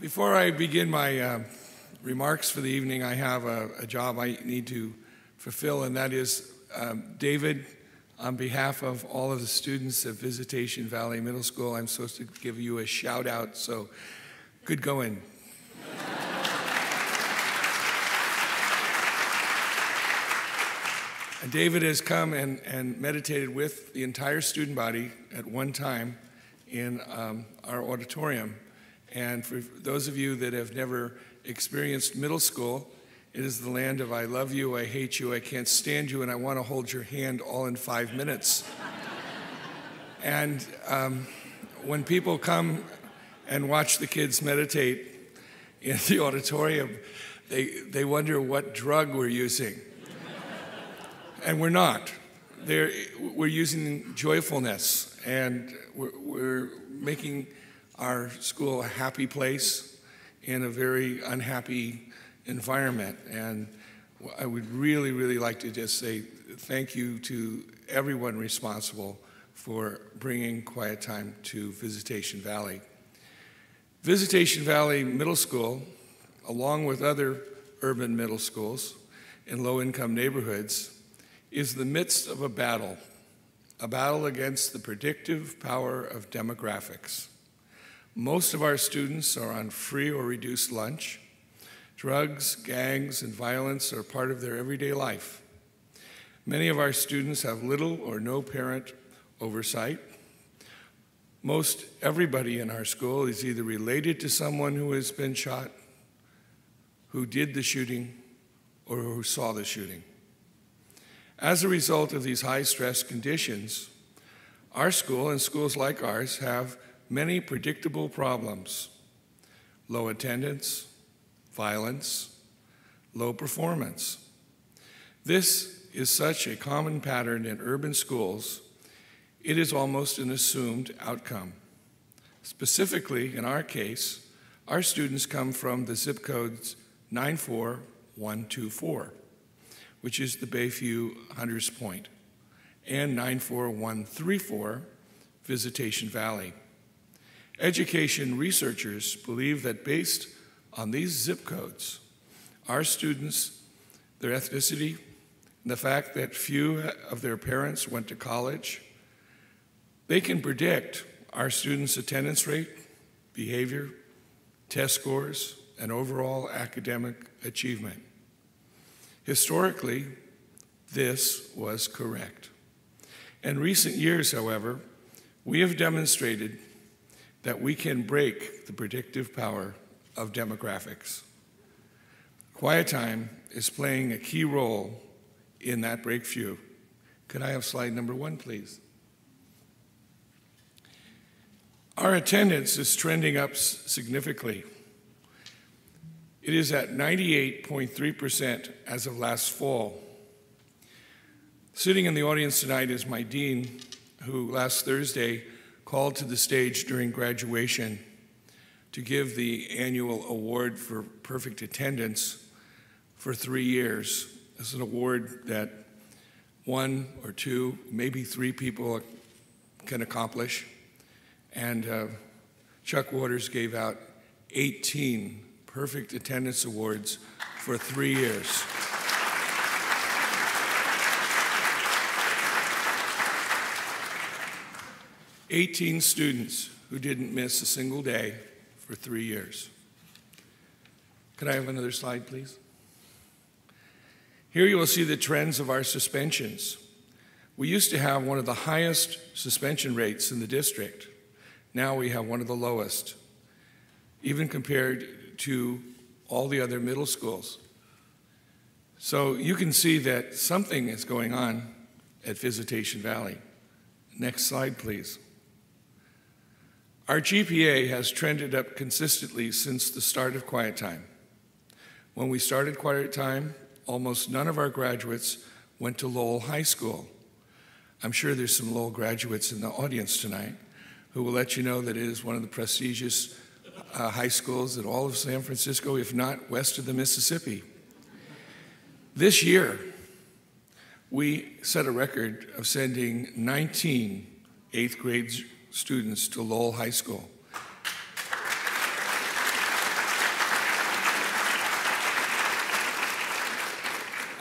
Before I begin my remarks for the evening, I have a job I need to fulfill, and that is, David, on behalf of all of the students at Visitation Valley Middle School, I'm supposed to give you a shout out, so good going. And David has come and meditated with the entire student body at one time in our auditorium. And for those of you that have never experienced middle school, it is the land of I love you, I hate you, I can't stand you, and I want to hold your hand all in 5 minutes. And when people come and watch the kids meditate in the auditorium, they wonder what drug we're using. And we're not. We're using joyfulness, and we're making our school a happy place in a very unhappy environment. And I would really, really like to just say thank you to everyone responsible for bringing quiet time to Visitation Valley. Visitation Valley Middle School, along with other urban middle schools in low-income neighborhoods, is the midst of a battle against the predictive power of demographics. Most of our students are on free or reduced lunch. Drugs, gangs, and violence are part of their everyday life. Many of our students have little or no parent oversight. Most everybody in our school is either related to someone who has been shot, who did the shooting, or who saw the shooting. As a result of these high-stress conditions, our school and schools like ours have many predictable problems: low attendance, violence, low performance. This is such a common pattern in urban schools, it is almost an assumed outcome. Specifically, in our case, our students come from the zip codes 94124, which is the Bayview Hunters Point, and 94134, Visitation Valley. Education researchers believe that based on these zip codes, our students, their ethnicity, and the fact that few of their parents went to college, they can predict our students' attendance rate, behavior, test scores, and overall academic achievement. Historically, this was correct. In recent years, however, we have demonstrated that we can break the predictive power of demographics. Quiet time is playing a key role in that breakthrough. Could I have slide number 1, please? Our attendance is trending up significantly. It is at 98.3% as of last fall. Sitting in the audience tonight is my dean, who last Thursday called to the stage during graduation to give the annual award for perfect attendance for 3 years. This is an award that 1 or 2, maybe 3 people can accomplish. And Chuck Waters gave out 18 perfect attendance awards for 3 years. "18 students who didn't miss a single day for 3 years. Could I have another slide, please? Here you will see the trends of our suspensions. We used to have one of the highest suspension rates in the district. Now we have one of the lowest, even compared to all the other middle schools. So you can see that something is going on at Visitation Valley. Next slide, please. Our GPA has trended up consistently since the start of Quiet Time. When we started Quiet Time, almost none of our graduates went to Lowell High School. I'm sure there's some Lowell graduates in the audience tonight who will let you know that it is one of the prestigious high schools in all of San Francisco, if not west of the Mississippi. This year, we set a record of sending 19 8th grade students to Lowell High School.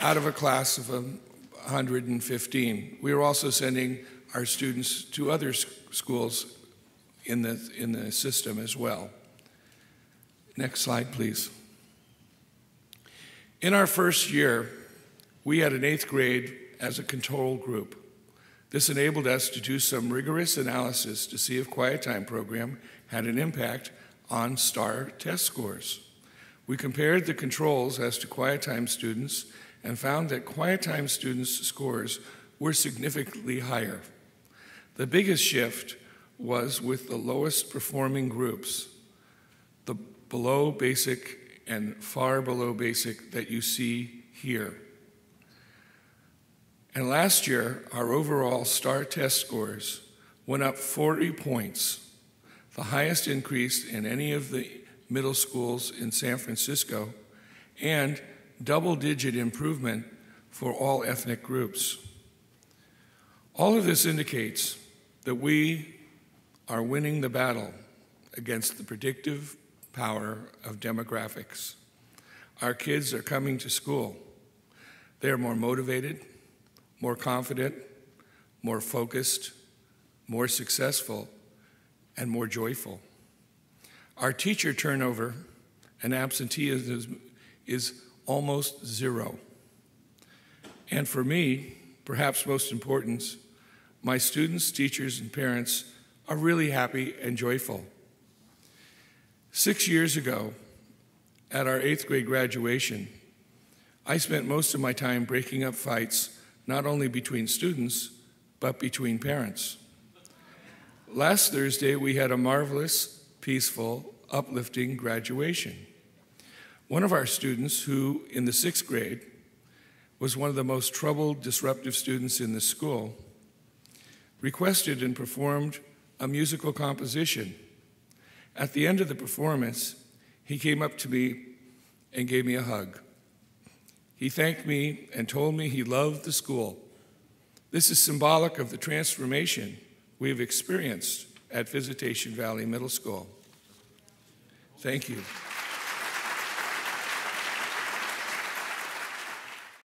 out of a class of 115. We are also sending our students to other schools in the system as well. Next slide, please. In our first year, we had an 8th grade as a control group. This enabled us to do some rigorous analysis to see if Quiet Time program had an impact on STAR test scores. We compared the controls as to Quiet Time students and found that Quiet Time students' scores were significantly higher. The biggest shift was with the lowest performing groups, the below basic and far below basic that you see here. And last year, our overall STAR test scores went up 40 points, the highest increase in any of the middle schools in San Francisco, and double-digit improvement for all ethnic groups. All of this indicates that we are winning the battle against the predictive power of demographics. Our kids are coming to school. They are more motivated, more confident, more focused, more successful, and more joyful. Our teacher turnover and absenteeism is almost zero. And for me, perhaps most important, my students, teachers, and parents are really happy and joyful. 6 years ago, at our 8th grade graduation, I spent most of my time breaking up fights not only between students, but between parents. Last Thursday, we had a marvelous, peaceful, uplifting graduation. One of our students, who in the 6th grade was one of the most troubled, disruptive students in the school, requested and performed a musical composition. At the end of the performance, he came up to me and gave me a hug. He thanked me and told me he loved the school. This is symbolic of the transformation we have experienced at Visitation Valley Middle School. Thank you.